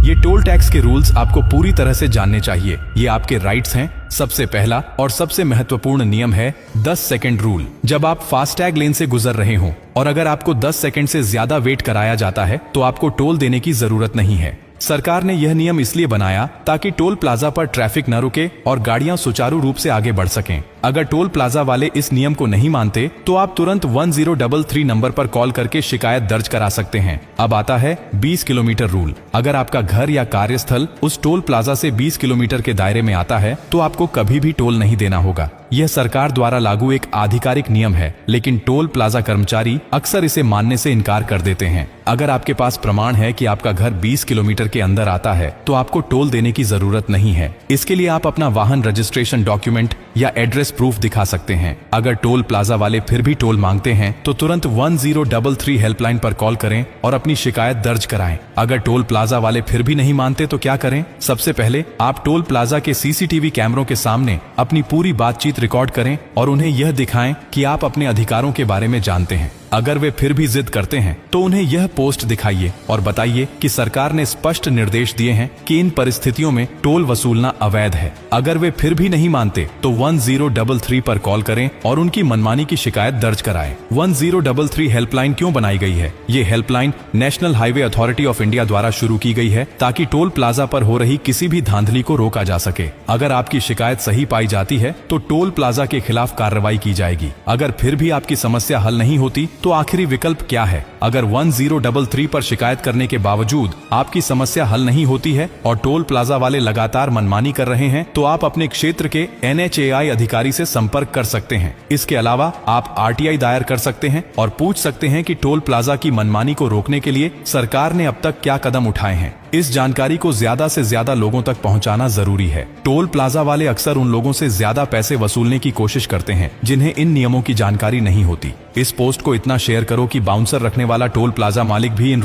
ये toll tax के rules आपको पूरी तरह से जानने चाहिए। ये आपके राइट्स हैं। सबसे पहला और सबसे महत्वपूर्ण नियम है 10 सेकंड रूल। जब आप फास्टैग लेन से गुजर रहे हो और अगर आपको 10 सेकंड से ज्यादा वेट कराया जाता है तो आपको टोल देने की जरूरत नहीं है। सरकार ने यह नियम इसलिए बनाया ताकि टोल प्लाजा पर ट्रैफिक न रुके और गाड़ियां सुचारू रूप से आगे बढ़ सकें। अगर टोल प्लाजा वाले इस नियम को नहीं मानते तो आप तुरंत 1033 नंबर पर कॉल करके शिकायत दर्ज करा सकते हैं। अब आता है 20 किलोमीटर रूल। अगर आपका घर या कार्यस्थल उस टोल प्लाजा से 20 किलोमीटर के दायरे में आता है तो आपको कभी भी टोल नहीं देना होगा। यह सरकार द्वारा लागू एक आधिकारिक नियम है, लेकिन टोल प्लाजा कर्मचारी अक्सर इसे मानने से इनकार कर देते हैं। अगर आपके पास प्रमाण है कि आपका घर 20 किलोमीटर के अंदर आता है तो आपको टोल देने की जरूरत नहीं है। इसके लिए आप अपना वाहन रजिस्ट्रेशन डॉक्यूमेंट या एड्रेस प्रूफ दिखा सकते हैं। अगर टोल प्लाजा वाले फिर भी टोल मांगते हैं तो तुरंत 1033 हेल्पलाइन पर कॉल करें और अपनी शिकायत दर्ज कराएं। अगर टोल प्लाजा वाले फिर भी नहीं मानते तो क्या करें? सबसे पहले आप टोल प्लाजा के सीसीटीवी कैमरों के सामने अपनी पूरी बातचीत रिकॉर्ड करें और उन्हें यह दिखाएं कि आप अपने अधिकारों के बारे में जानते हैं। अगर वे फिर भी जिद करते हैं तो उन्हें यह पोस्ट दिखाइए और बताइए कि सरकार ने स्पष्ट निर्देश दिए हैं कि इन परिस्थितियों में टोल वसूलना अवैध है। अगर वे फिर भी नहीं मानते तो 1033 पर कॉल करें और उनकी मनमानी की शिकायत दर्ज कराएं। 1033 हेल्पलाइन क्यों बनाई गई है? ये helpline national highway authority of India द्वारा शुरू की गई है ताकि टोल प्लाजा पर हो रही किसी भी धांधली को रोका जा सके। अगर आपकी शिकायत सही पाई जाती है तो टोल प्लाजा के खिलाफ कार्रवाई की जाएगी। अगर फिर भी आपकी समस्या हल नहीं होती तो आखिरी विकल्प क्या है? अगर 1033 पर शिकायत करने के बावजूद आपकी समस्या हल नहीं होती है और टोल प्लाजा वाले लगातार मनमानी कर रहे हैं तो आप अपने क्षेत्र के NHAI अधिकारी से संपर्क कर सकते हैं। इसके अलावा आप RTI दायर कर सकते हैं और पूछ सकते हैं कि टोल प्लाजा की मनमानी को रोकने के लिए सरकार ने अब तक क्या कदम उठाए हैं। इस जानकारी को ज्यादा से ज्यादा लोगों तक पहुंचाना जरूरी है। टोल प्लाजा वाले अक्सर उन लोगों से ज्यादा पैसे वसूलने की कोशिश करते हैं जिन्हें इन नियमों की जानकारी नहीं होती। इस पोस्ट को इतना शेयर करो कि बाउंसर रखने वाला टोल प्लाजा मालिक भी इन